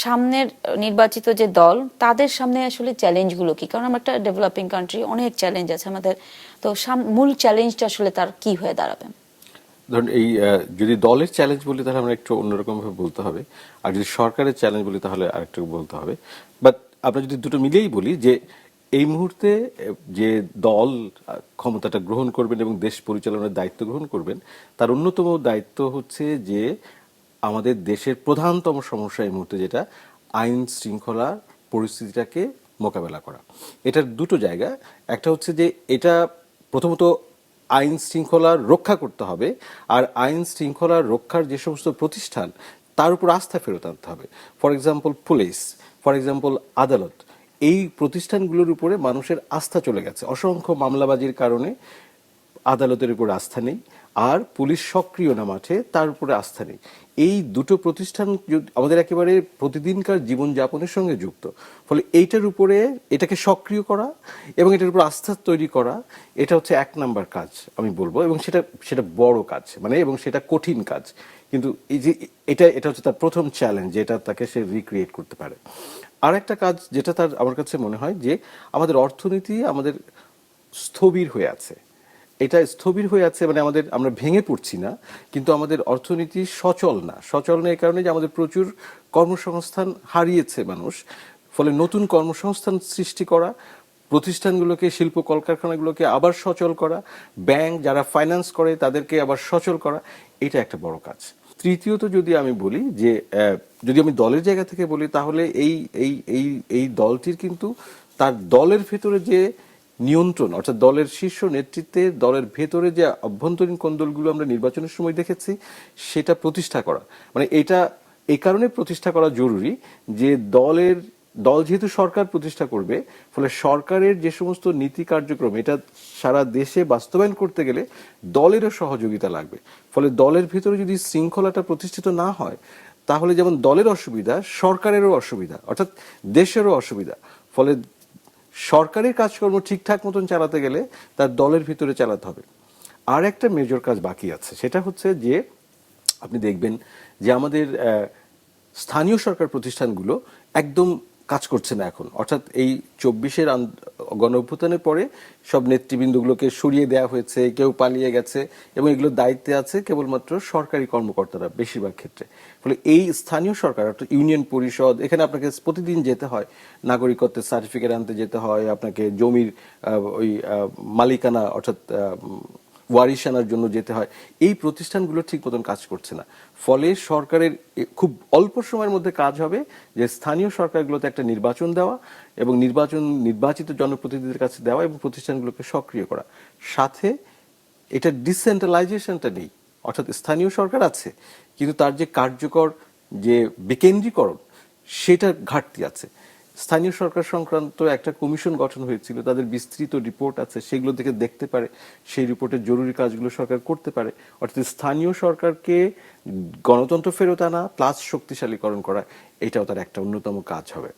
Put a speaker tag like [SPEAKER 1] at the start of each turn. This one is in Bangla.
[SPEAKER 1] সামনের নির্বাচিত যে দল তাদের সামনে আসলে চ্যালেঞ্জগুলো কি? কারণ আমরা একটা ডেভেলপিং কান্ট্রি, অনেক চ্যালেঞ্জ আছে আমাদের। তো মূল চ্যালেঞ্জটা আসলে তার কি হয়ে দাঁড়াবে?
[SPEAKER 2] ধরুন এই যদি দলের চ্যালেঞ্জ বলি তাহলে আমরা একটু অন্যরকম ভাবে বলতে হবে, আর যদি সরকারের চ্যালেঞ্জ বলি তাহলে আরেকটু বলতে হবে। বাট আমরা যদি দুটো মিলিয়েই বলি যে এই মুহূর্তে যে দল ক্ষমতাটা গ্রহণ করবেন এবং দেশ পরিচালনার দায়িত্ব গ্রহণ করবেন, তার অন্যতম দায়িত্ব হচ্ছে যে আমাদের দেশের প্রধানতম সমস্যা এই মুহূর্তে যেটা, আইন শৃঙ্খলা পরিস্থিতিটাকে মোকাবেলা করা। এটার দুটো জায়গা, একটা হচ্ছে যে এটা প্রথমত আইন শৃঙ্খলা রক্ষা করতে হবে, আর আইন শৃঙ্খলা রক্ষার যে সমস্ত প্রতিষ্ঠান তার উপর আস্থা ফেরত আনতে হবে। For example police, for example আদালত, এই প্রতিষ্ঠানগুলোর উপরে মানুষের আস্থা চলে গেছে। অসংখ্য মামলাবাজির কারণে আদালতের উপর আস্থা নেই, আর পুলিশ সক্রিয় না মাঠে, তার উপরে আস্থা নেই। এই দুটো প্রতিষ্ঠান আমাদের একেবারে প্রতিদিনকার জীবনযাপনের সঙ্গে যুক্ত। ফলে এইটার উপরে এটাকে সক্রিয় করা এবং এটার উপর আস্থা তৈরি করা, এটা হচ্ছে এক নাম্বার কাজ আমি বলবো। এবং সেটা সেটা বড় কাজ, মানে এবং সেটা কঠিন কাজ। কিন্তু এই যে এটা এটা হচ্ছে তার প্রথম চ্যালেঞ্জ, যেটা তাকে সে রিক্রিয়েট করতে পারে। আর একটা কাজ যেটা তার আমার কাছে মনে হয় যে আমাদের অর্থনীতি আমাদের স্থবির হয়ে আছে। এটা স্থবির হয়ে আছে মানে আমরা ভেঙে পড়ছি না, কিন্তু আমাদের অর্থনীতি সচল না। সচল না এই কারণে যে আমাদের প্রচুর কর্মসংস্থান হারিয়েছে মানুষ। ফলে নতুন কর্মসংস্থান সৃষ্টি করা, প্রতিষ্ঠানগুলোকে, শিল্প কলকারখানাগুলোকে আবার সচল করা, ব্যাংক যারা ফাইন্যান্স করে তাদেরকে আবার সচল করা, এটা একটা বড় কাজ। তৃতীয়ত যদি আমি বলি যে যদি আমি দলের জায়গা থেকে বলি, তাহলে এই এই এই এই দলটির কিন্তু তার দলের ভেতরে যে নিয়ন্ত্রণ, অর্থাৎ দলের শীর্ষ নেতৃত্বে দলের ভেতরে যে অভ্যন্তরীণ কোন্দলগুলো আমরা নির্বাচনের সময় দেখেছি, সেটা প্রতিষ্ঠা করা, মানে এটা এই কারণে প্রতিষ্ঠা করা জরুরি যে দল যেহেতু সরকার প্রতিষ্ঠা করবে, ফলে সরকারের যে সমস্ত নীতি কার্যক্রম এটা সারা দেশে বাস্তবায়ন করতে গেলে দলেরও সহযোগিতা লাগবে। ফলে দলের ভিতরে যদি শৃঙ্খলাটা প্রতিষ্ঠিত না হয়, তাহলে যেমন দলের অসুবিধা, সরকারেরও অসুবিধা, অর্থাৎ দেশেরও অসুবিধা। ফলে সরকারি কাজকর্ম ঠিকঠাক মতন চালাতে গেলে তার দলের ভিতরে চালাতে হবে। আর একটা মেজর কাজ বাকি আছে, সেটা হচ্ছে যে আপনি দেখবেন যে আমাদের স্থানীয় সরকার প্রতিষ্ঠানগুলো একদম কাজ করছে না এখন। অর্থাৎ এই 24-এর গণ অভ্যুত্থানের পরে সব নেতৃবৃন্দগুলোকে সরিয়ে দেওয়া হয়েছে, কেউ পালিয়ে গেছে, এবং এগুলোর দায়িত্বে আছে কেবলমাত্র সরকারি কর্মকর্তারা বেশিরভাগ ক্ষেত্রে। ফলে এই স্থানীয় সরকার, অর্থাৎ ইউনিয়ন পরিষদ, এখানে আপনাকে প্রতিদিন যেতে হয়, নাগরিকত্বের সার্টিফিকেট আনতে যেতে হয়, আপনাকে জমির ওই মালিকানা অর্থাৎ ওয়ারিশ আনার জন্য যেতে হয়। এই প্রতিষ্ঠানগুলো ঠিক মতন কাজ করছে না। ফলে সরকারের খুব অল্প সময়ের মধ্যে কাজ হবে যে স্থানীয় সরকারগুলোতে একটা নির্বাচন দেওয়া এবং নির্বাচিত জনপ্রতিনিধিদের কাছে দেওয়া এবং প্রতিষ্ঠানগুলোকে সক্রিয় করা। সাথে এটা ডিসেন্ট্রালাইজেশনটা নেই, অর্থাৎ স্থানীয় সরকার আছে কিন্তু তার যে কার্যকর যে বিকেন্দ্রীকরণ, সেটা ঘাটতি আছে। স্থানীয় সরকার সংক্রান্ত একটা কমিশন গঠন হয়েছিল, তাদের বিস্তৃত রিপোর্ট আছে, সেগুলো থেকে দেখতে পারে, সেই রিপোর্টের জরুরি কাজগুলো সরকার করতে পারে। অর্থাৎ স্থানীয় সরকারকে গণতন্ত্র ফেরত আনা প্লাস শক্তিশালীকরণ করা, এটাও তার একটা অন্যতম কাজ হবে।